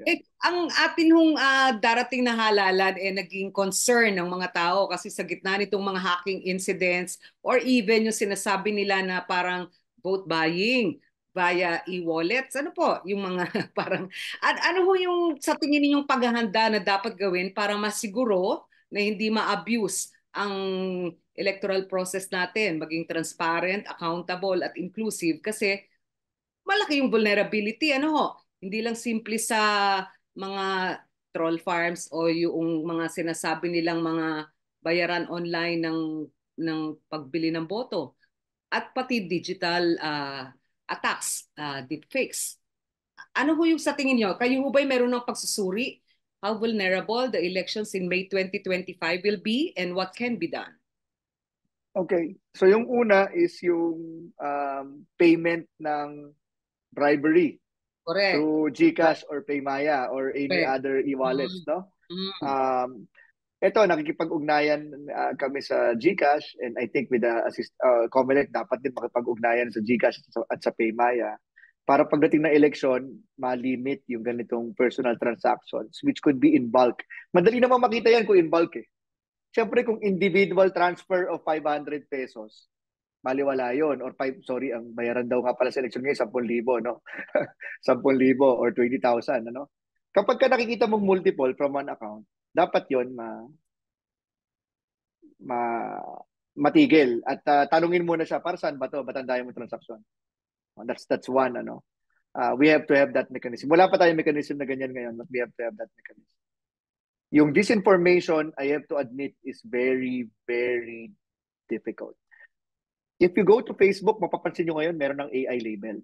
Yeah. ang atin hong darating na halalan naging concern ng mga tao kasi sa gitna nitong mga hacking incidents or even yung sinasabi nila na parang vote buying via e-wallets. Ano po yung mga parang ano ho yung sa tingin ninyong paghahanda na dapat gawin para masiguro na hindi ma-abuse ang electoral process natin, maging transparent, accountable at inclusive kasi malaki yung vulnerability, ano ho? Hindi lang simple sa mga troll farms o yung mga sinasabi nilang mga bayaran online ng pagbili ng boto at pati digital attacks, deepfakes. Ano ho yung sa tingin nyo? Kayo ho ba'y meron ng pagsusuri? How vulnerable the elections in May 2025 will be and what can be done? Okay. So yung una is yung payment ng bribery Correct. through GCash or Paymaya or any Correct. other e-wallets, Mm, no? mm, Um, ito, nakikipag-ugnayan kami sa GCash and I think with the COMELEC dapat din makipag-ugnayan sa GCash at sa Paymaya para pagdating ng election, ma-limit yung ganitong personal transactions which could be in bulk. Madali naman makita yan kung in bulk eh. Siyempre kung individual transfer of 500 pesos, baliwala yon or sorry, ang bayaran daw nga pala sa election ngayon 10,000, no? 10,000 or 20,000, ano? Kapag ka nakikita mong multiple from one account, dapat yon ma matigil at tanungin muna siya para saan ba to? Ba't ang dami mo transaction? That's one, ano. We have to have that mechanism. Wala pa tayong mechanism na ganyan ngayon, but we have to have that mechanism. Yung disinformation, I have to admit, is very, very difficult. If you go to Facebook, mapapansin nyo ngayon, meron ng AI label.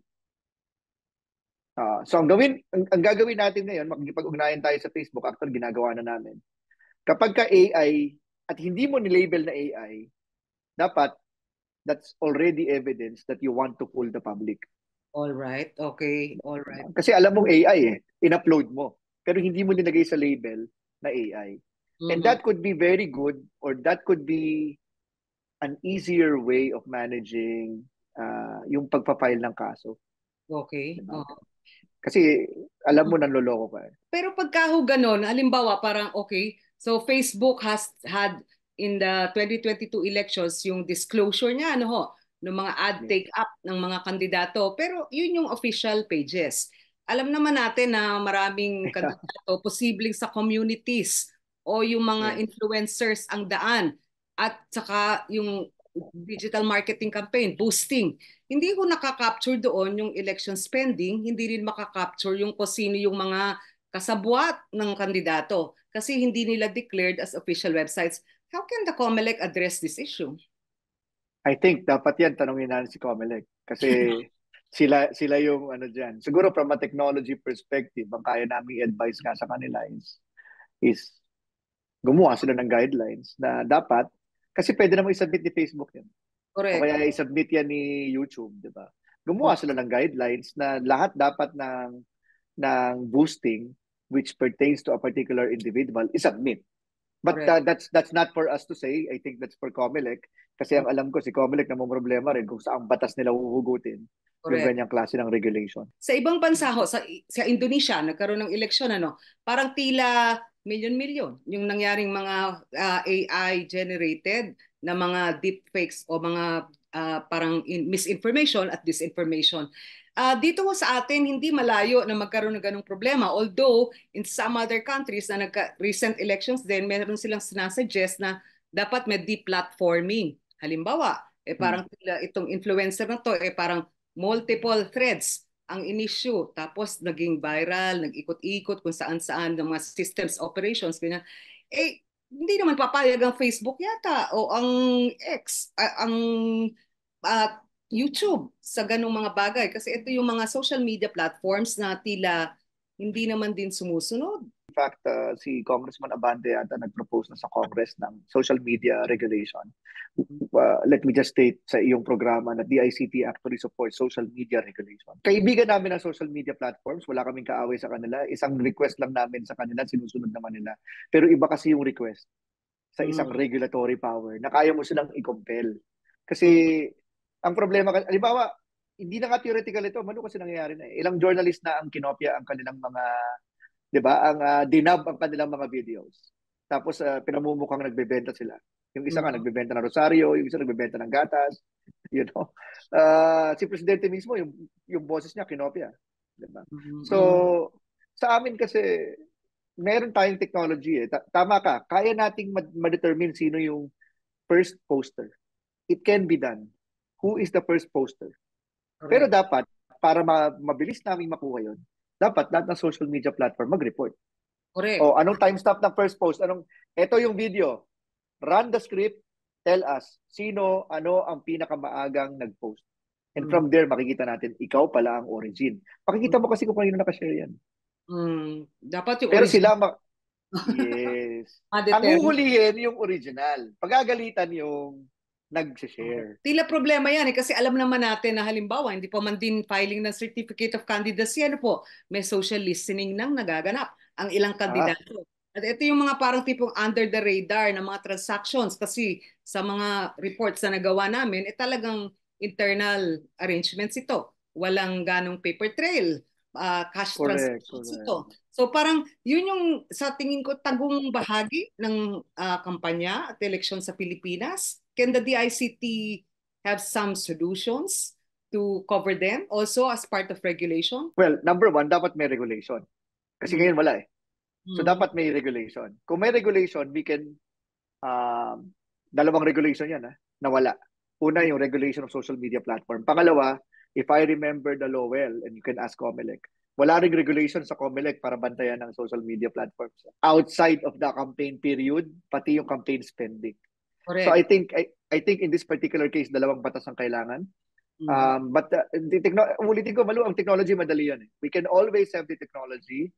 So ang gagawin natin ngayon, makikipag-ugnayan tayo sa Facebook, actually ginagawa na namin. Kapag ka AI at hindi mo ni-label na AI, dapat that's already evidence that you want to fool the public. all right. Okay. All right. Kasi alam mong AI in-upload mo. Pero hindi mo nilagay sa label na AI. And Mhm. that could be very good or that could be an easier way of managing yung pagpa-file ng kaso. Okay. Diba? Kasi alam mo nanloloko ka eh. Pero pagka ho ganon, halimbawa parang okay, so Facebook has had in the 2022 elections yung disclosure niya ano ho, ng mga ad Yes. take up ng mga kandidato. Pero yun yung official pages. Alam naman natin na maraming kandidato posibleng sa communities o yung mga Yes. influencers ang daan at saka yung digital marketing campaign, boosting. Hindi ko nakaka-capture doon yung election spending, hindi rin makaka-capture yung kung sino yung mga kasabwat ng kandidato. kasi hindi nila declared as official websites. How can the COMELEC address this issue? I think dapat yan tanongin natin si Comelec kasi sila yung ano diyan. Siguro from a technology perspective, ang kaya naming advice nga sa kanila is gumawa sila ng guidelines na dapat kasi pwede naman i-submit ni Facebook yan. O Correct. kaya i-submit yan ni YouTube, di ba? Gumawa sila ng guidelines na lahat dapat ng boosting which pertains to a particular individual i-submit. But Correct. that's not for us to say. I think that's for COMELEC. Kasi ang alam ko, si COMELEC na problema rin kung saan batas nila huhugutin yung Correct. ganyang klase ng regulation. Sa ibang bansa ho, sa Indonesia, nagkaroon ng eleksyon, ano, parang tila milyon-milyon yung nangyaring mga AI-generated na mga deepfakes o mga parang misinformation at disinformation. Dito ho sa atin, hindi malayo na magkaroon ng ganong problema. Although, in some other countries na recent elections din, meron silang sinasuggest na dapat may deplatforming. Halimbawa, parang itong influencer na to, parang multiple threads ang in-issue. Tapos naging viral, nag-ikot-ikot kung saan-saan ng mga systems operations. Ganyan. Hindi naman papayag ang Facebook yata o ang X, ang uh, YouTube sa ganong mga bagay. Kasi ito yung mga social media platforms na tila hindi naman din sumusunod. In fact, si Congressman Abante yata nag-propose na sa Congress ng social media regulation. Let me just state sa iyong programa na DICT actually supports social media regulation. Kaibigan namin ng social media platforms, wala kaming kaaway sa kanila. Isang request lang namin sa kanila, sinusunod naman nila. Pero iba kasi yung request sa isang regulatory power na kaya mo silang i-compel. Kasi ang problema, halimbawa, hindi na nga theoretical ito, ano kasi nangyayari na ilang journalist na ang kinopya ang kanilang mga, di ba, ang dinab ang kanilang mga videos. Tapos pinamumukhang nagbebenta sila. Yung isa nga nagbebenta ng rosaryo, yung isa nagbebenta ng gatas, you know. Si presidente mismo, yung boses niya kinopya. Diba? So, sa amin kasi, meron tayong technology eh. Tama ka, kaya nating ma-determine sino yung first poster. It can be done. Who is the first poster? Correct. Pero dapat, para mabilis namin makuha yon, dapat lahat ng social media platform mag-report. Correct. O anong timestamp ng first post? Ito yung video. Run the script, tell us sino, ano ang pinakamaagang nag-post. And from there, makikita natin, ikaw pala ang origin. Makikita mo kasi kung kanino nakashare yan. Dapat yung pero original. Yes. Ang huhulihin yung original. Pagagalitan yung nag-share. Tila problema yan kasi alam naman natin na halimbawa hindi pa man din filing ng certificate of candidacy, ano po, may social listening nang nagaganap ang ilang kandidato. At ito yung mga parang tipong under the radar na mga transactions kasi sa mga reports na nagawa namin, talagang internal arrangements ito. Walang ganong paper trail, cash transactions ito. So parang yun yung sa tingin ko tagong bahagi ng kampanya at eleksyon sa Pilipinas. Can the DICT have some solutions to cover them also as part of regulation? Well, number one, dapat may regulation. Kasi ngayon wala eh. So dapat may regulation. Kung may regulation, we can, dalawang regulation yan na wala. Una, yung regulation of social media platform. Pangalawa, if I remember the law well, and you can ask COMELEC, wala ring regulation sa COMELEC para bantayan ng social media platforms. Outside of the campaign period, pati yung campaign spending. Correct. So I think in this particular case, dalawang batas ang kailangan. But ulitin ko, Malu, ang technology madali yan. We can always have the technology.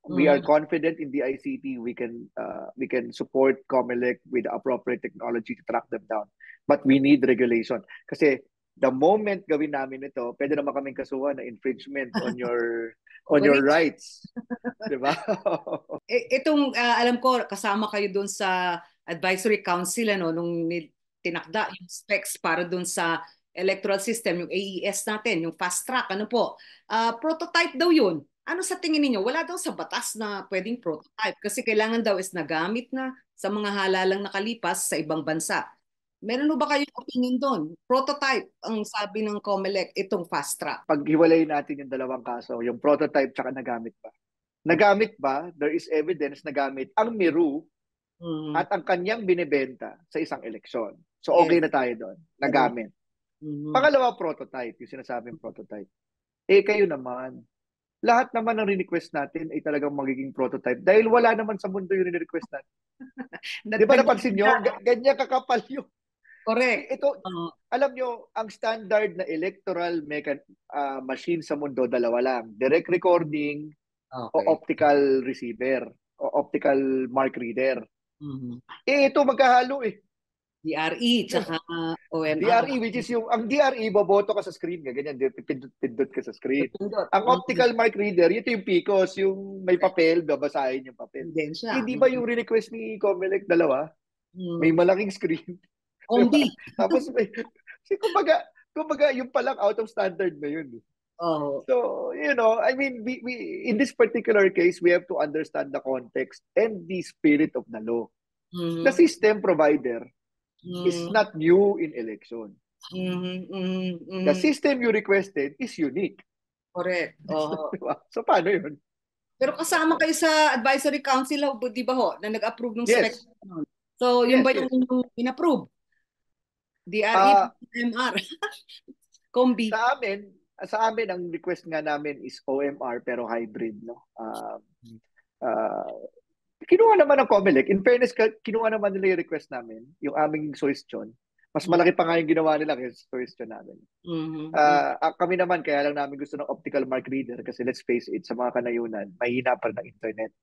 We are confident in the ICT. We can support COMELEC with the appropriate technology to track them down. But we need regulation. Kasi the moment gawin namin ito, pwede naman kaming kasuhan na infringement on your rights. Diba? Itong alam ko kasama kayo doon sa advisory council nung tinakda yung specs para doon sa electoral system, yung AES natin, yung fast track, ano po. Prototype daw yun. Ano sa tingin niyo? Wala daw sa batas na pwedeng prototype kasi kailangan daw is nagamit na sa mga halalang nakalipas sa ibang bansa. Meron ba kayong opinion doon? Prototype ang sabi ng COMELEC, itong fast track. Paghiwalay natin yung dalawang kaso, yung prototype tsaka nagamit ba? Nagamit ba? There is evidence nagamit ang Miru at ang kanyang binibenta sa isang eleksyon. So okay na tayo doon. Nagamit. Pangalawa, prototype. Yung sinasabing prototype. Kayo naman. lahat naman ng re-request natin ay talagang magiging prototype dahil wala naman sa mundo yung re-request natin. Di ba napansin nyo? Ganyan kakapal yung... Correct. Ito, alam nyo, ang standard na electoral machine sa mundo, dalawa lang. Direct recording o Okay. optical receiver o optical mark reader. Mhm. Ito magkahalo eh. DRE, tsaka OMR. DRE, which is ang DRE, boboto ka sa screen, ganyan, pindot ka sa screen. Pindot. Ang optical mark reader, ito yung PICOS, yung may papel, babasahin yung papel. Ebidensya. Hindi ba yung request ni Comelec dalawa? May malaking screen. Ombi. Tapos kumbaga, yung palang out of standard na yun. Oh. So, I mean, we in this particular case, we have to understand the context and the spirit of the law. The system provider is not new in election. The system you requested is unique. Correct. Oh. So, paano yun? Pero kasama kayo sa advisory council, di ba ho, na nag-approve ng Yes. spec. So, yun Yes, ba yes. yung in-approve? DRE, MR. Combi. Sa amin, ang request nga namin is OMR pero hybrid, no? Kinuha naman ng Comelec. In fairness, kinuha naman nila yung request namin, yung aming suggestion. Mas malaki pa nga yung ginawa nila kaysa suggestion namin. Kami naman, kaya lang namin gusto ng optical mark reader kasi let's face it, sa mga kanayunan, mahina pa ng internet.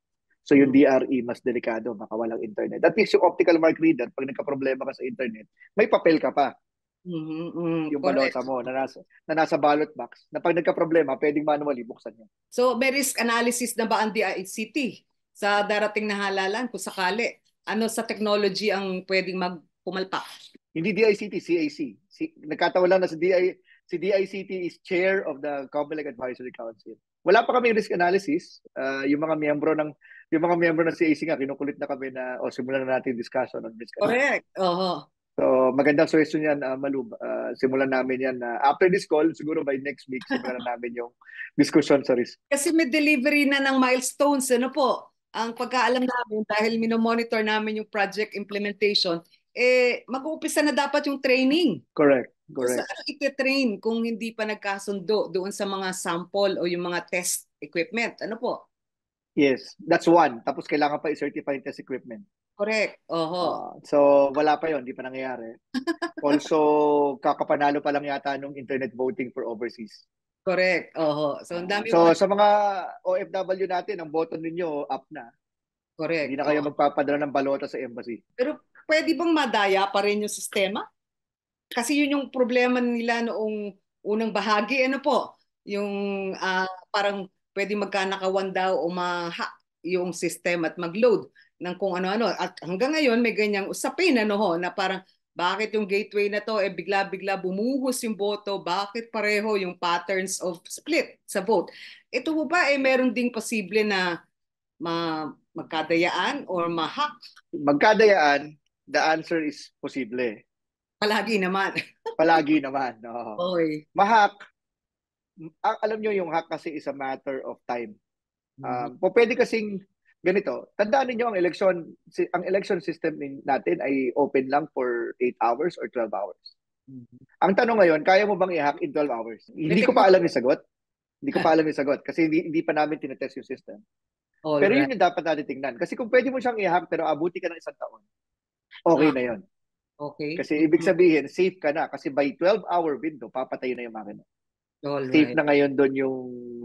So yung DRE, mas delikado, baka walang internet. At least yung optical mark reader, pag nagka-problema ka sa internet, may papel ka pa. Yung balota mo na nasa ballot box, na pag nagka-problema, pwedeng manually buksan yan. So may risk analysis na ba ang DICT sa darating na halalan kung sakali? Ano sa technology ang pwedeng magpumalpak? Hindi DICT, CAC. Nagkataon lang na si DICT is chair of the Comelec Advisory Council. Wala pa kami risk analysis. Yung mga miyembro ng CAC nga, kinukulit na kami na simulan na natin discussion on risk analysis. Correct. So, magandang suggestion yan, Malub. Simulan namin yan. After this call, siguro by next week, simulan na namin yung discussion sa risk. Kasi may delivery na ng milestones, ano po? Ang pagkaalam namin, dahil minomonitor namin yung project implementation, mag-uumpisa na dapat yung training. Correct. So, saan iti-train kung hindi pa nagkasundo doon sa mga sample o yung mga test equipment? Ano po? Yes, that's one. Tapos kailangan pa i-certify test equipment. Correct. So, wala pa yon, di pa nangyayari. Also, kakapanalo pa lang yata nung internet voting for overseas. Correct. So, sa mga OFW natin, ang boto ninyo up na. Correct. Hindi na kayo magpapadala ng balota sa embassy. Pero pwede bang madaya pa rin yung sistema? Kasi yun yung problema nila noong unang bahagi. Ano po? Yung parang pwede magkanakawan daw o yung system at mag-load ng kung ano-ano. At hanggang ngayon may ganyang usapin na parang bakit yung gateway na to bigla-bigla bumuhos yung boto, bakit pareho yung patterns of split sa vote. Ito ba meron ding posible na magkadayaan or ma-hack? Magkadayaan, the answer is posible. Palagi naman. Palagi naman. No. Ma-hack, alam nyo yung hack kasi is a matter of time. Pwede kasing ganito, tandaan niyo ang election system natin ay open lang for 8 hours or 12 hours. Ang tanong ngayon, kaya mo bang i-hack in 12 hours? Hindi ko pa alam yung sagot. Kasi hindi pa namin tinetest yung system. Pero yun yung dapat natin tingnan. Kasi kung pwede mo siyang i-hack pero abuti ka ng 1 taon, okay na yun. Okay. Kasi ibig sabihin, safe ka na. Kasi by 12-hour window, papatayin na yung makina. Safe na ngayon doon yung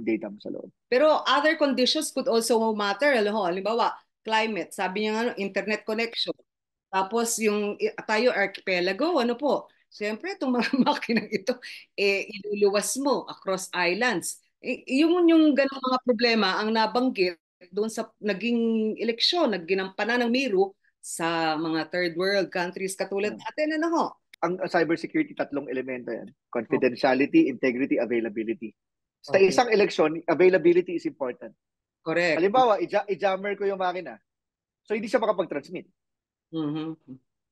data mo sa loob. Pero other conditions could also matter. Halimbawa, climate. Sabi niya internet connection. Tapos yung tayo archipelago, ano po? Siyempre, itong mga makinang ito, iluluwas mo across islands. Yung ganong mga problema ang nabanggit doon sa naging eleksyon, nagginampanan ng Miro sa mga third world countries katulad natin. Ang cybersecurity, 3 elemento yan. Confidentiality, integrity, availability. Sa isang eleksyon, availability is important. Correct. Halimbawa, i-jammer ko yung makina. So, hindi siya makapag-transmit.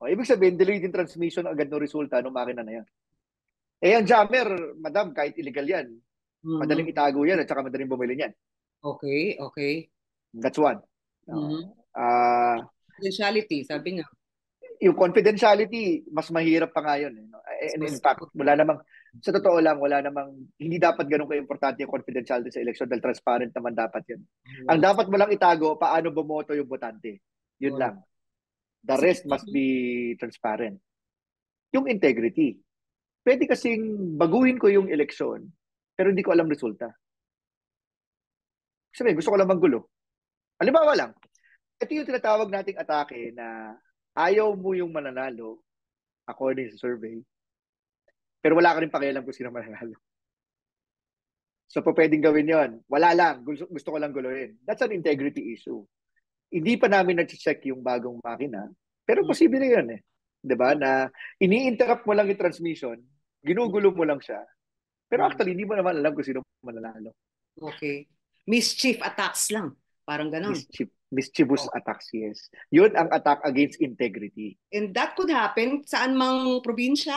Ibig sabihin, delayed in transmission agad ng resulta ng makina na yan. Ang jammer, madam, kahit illegal yan, madaling itago yan at saka madaling bumili yan. Okay. That's one. Confidentiality, sabi niya. Yung confidentiality, mas mahirap pa nga yun. In fact, wala namang Sa totoo lang, wala namang, hindi dapat ganun ka-importante yung confidentiality sa eleksyon dahil transparent naman dapat yan. Ang Yes. dapat mo lang itago, paano bumoto yung botante. Yun Or, lang. The sige. rest must be transparent. Yung integrity. Pwede kasing baguhin ko yung eleksyon, pero hindi ko alam resulta. Sabi, gusto ko lang manggulo. Halimbawa lang, ito yung tinatawag nating atake na ayaw mo yung mananalo according sa survey, pero wala ka rin pakialam kung sino mananalo. So, po pwedeng gawin yon. Wala lang. Gusto ko lang guluhin. That's an integrity issue. Hindi pa namin na-check yung bagong makina, pero Mm, posible yun eh. 'Di ba? Na ini-interrupt mo lang yung transmission, ginugulo mo lang siya. Pero mm, actually, hindi mo naman alam kung sino mananalo. okay. Mischief attacks lang. Parang ganon. Mischievous Oh. attacks, yes. Yun ang attack against integrity. And that could happen saan mang probinsya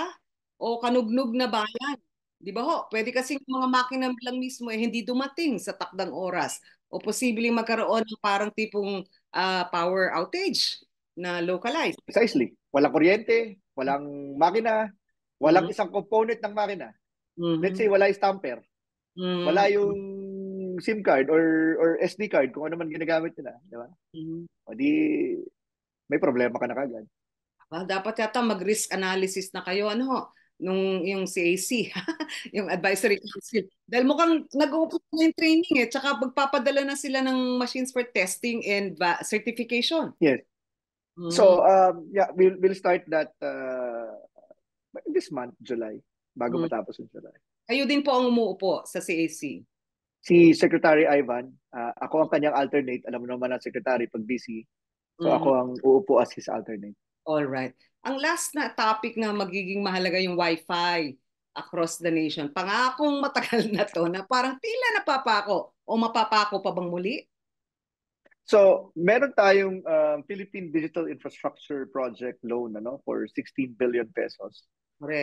o kanugnog na bayan. Di ba ho? Pwede kasi mga makina lang mismo hindi dumating sa takdang oras. O posibleng magkaroon ng parang tipong power outage na localized. Precisely. Walang kuryente, walang makina, walang Mhm. isang component ng makina. Let's Mhm. say wala yung stamper, wala Mhm. yung SIM card or SD card, kung ano man ginagamit nila. Di ba? Mhm. O di, may problema ka na kagad. Dapat yata mag-risk analysis na kayo, ano ho, nung yung CAC, yung advisory council. Dahil mukhang nag-uupo na yung training tsaka magpapadala na sila ng machines for testing and certification. Yes. Mhm. So, yeah, we'll start that this month, July, bago Mhm. matapos yung July. Kayo din po ang umuupo sa CAC. Si Secretary Ivan, ako ang kanyang alternate. Alam mo naman ang secretary pag busy. So ako Mhm. ang uupo as his alternate. All right. Ang last na topic na magiging mahalaga yung Wi-Fi across the nation. Pangakong matagal na to na parang tila napapako o mapapako pa bang muli? So, meron tayong Philippine Digital Infrastructure Project loan for 16 billion pesos,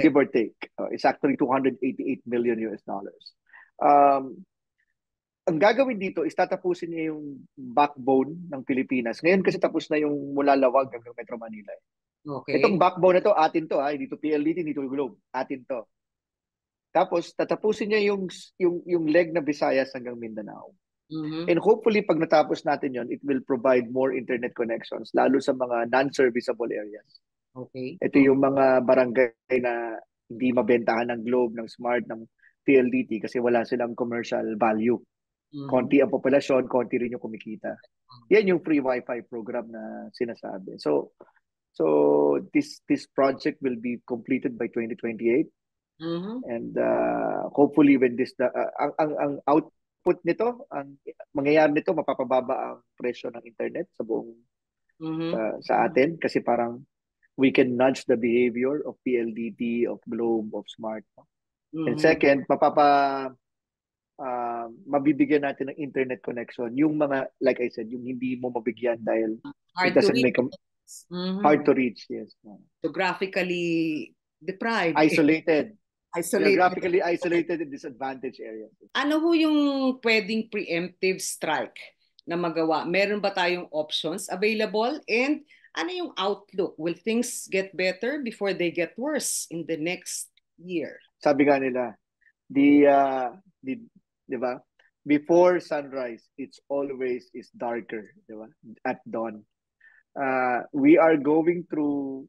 give Correct. or take. It's actually 288 million US dollars. Um, ang gagawin dito is tatapusin niya yung backbone ng Pilipinas. Ngayon kasi tapos na yung mula Lawag hanggang Metro Manila. Itong Okay. backbone na to, atin to, hindi to PLDT, hindi to Globe. Atin to. Tapos tatapusin niya yung leg na Visayas hanggang Mindanao. Mhm. And hopefully pag natapos natin yon, it will provide more internet connections lalo sa mga non-serviceable areas. Okay. Ito yung mga barangay na hindi mabentahan ng Globe, ng Smart, ng PLDT kasi wala silang commercial value. Mhm. Konti ang populasyon, konti rin yung kumikita. Yan yung free wifi program na sinasabi. So this project will be completed by 2028. Mhm. And hopefully when ang output nito, ang mangyayari nito, mapapababa ang presyo ng internet sa buong Mhm. sa atin kasi parang we can nudge the behavior of PLDT, of Globe, of Smart. And Mhm. second, mabibigyan natin ng internet connection yung mga, like I said, yung hindi mo mabigyan dahil it Hard to doesn't reach. make them hard Mhm. to reach. Yes. Geographically deprived, Isolated. isolated. Geographically isolated in disadvantaged areas. Ano ho yung pwedeng preemptive strike na magawa? Meron ba tayong options available? And ano yung outlook? Will things get better before they get worse in the next year? Sabi nga nila, the the 'di ba? Before sunrise, it's always is darker, 'di ba? At dawn. We are going through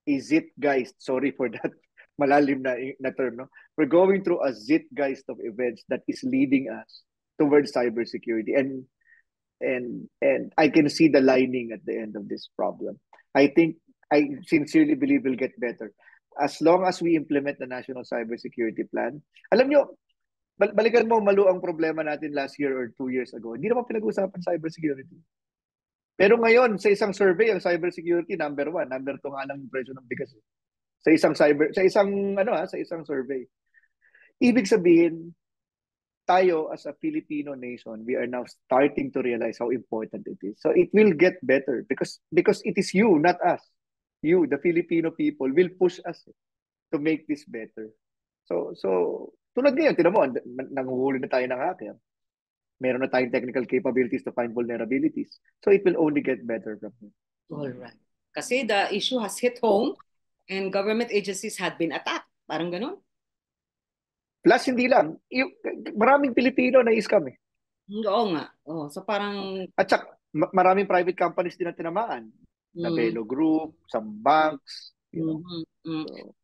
a zeitgeist. Sorry for that malalim na term, no? We're going through a zeitgeist of events that is leading us towards cybersecurity, and I can see the lining at the end of this problem. I sincerely believe we'll get better as long as we implement the National Cybersecurity Plan. Alam nyo, balikan mo malu ang problema natin last year or 2 years ago. Hindi naman pinag-usapan cybersecurity. Pero ngayon, sa isang survey, ang cybersecurity number one, number two nga lang yung presyo ng bigas. Sa isang survey. Ibig sabihin, tayo as a Filipino nation, we are now starting to realize how important it is. So it will get better because it is you, not us. You, the Filipino people, will push us to make this better. So tulad ngayon, tinan mo, nanguhuli na tayo ng hacker. Meron na tayong technical capabilities to find vulnerabilities. So it will only get better from here. All right. Kasi the issue has hit home and government agencies had been attacked. Parang ganun. Plus, hindi lang. Maraming Pilipino na scam eh. Oo nga. Oh, so parang At saka, maraming private companies din na tinamaan. mm, Nabelo Group, some banks, you know. mm, mm. So,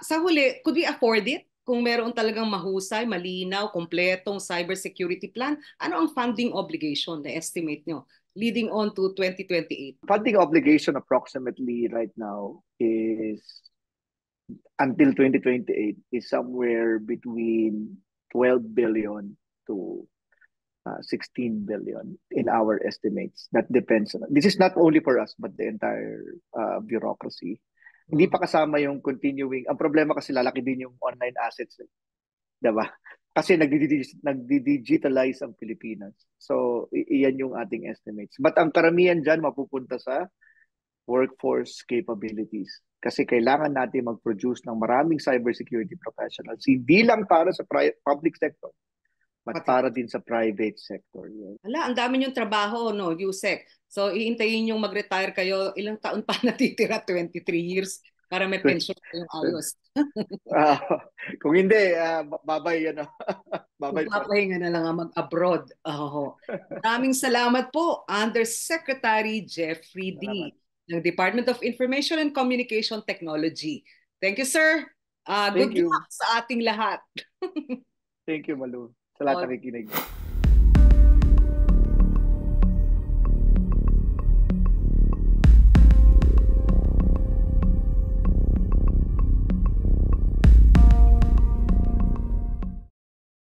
Sa huli, could we afford it? Kung meron talagang mahusay, malinaw, kompletong cybersecurity plan, ano ang funding obligation na estimate nyo leading on to 2028? funding obligation approximately right now is until 2028 is somewhere between 12 billion to 16 billion in our estimates. That depends on, this is not only for us, but the entire bureaucracy. Hindi Mm. pa kasama yung continuing, ang problema kasi lalaki din yung online assets. Diba? Kasi nagdi-digitalize ang Pilipinas. So, iyan yung ating estimates. But ang karamihan dyan mapupunta sa workforce capabilities. Kasi kailangan natin mag-produce ng maraming cybersecurity professionals, hindi lang para sa public sector, but Pati. para din sa private sector. Yes. Hala, ang dami yung trabaho, no, Yusek. So, iintayin yung mag-retire kayo. Ilang taon pa natitira? 23 years para may pension kayong ayos. uh, kung hindi, babay, ano, babay pa. Magpapahinga na lang ang mag-abroad. Oh. Maraming salamat po, Undersecretary Jeffrey D. Salamat. ng Department of Information and Communication Technology. Thank you, sir. Thank Good you. luck sa ating lahat. Thank you, Malu. Sa lahat Oh, ng nakikinig.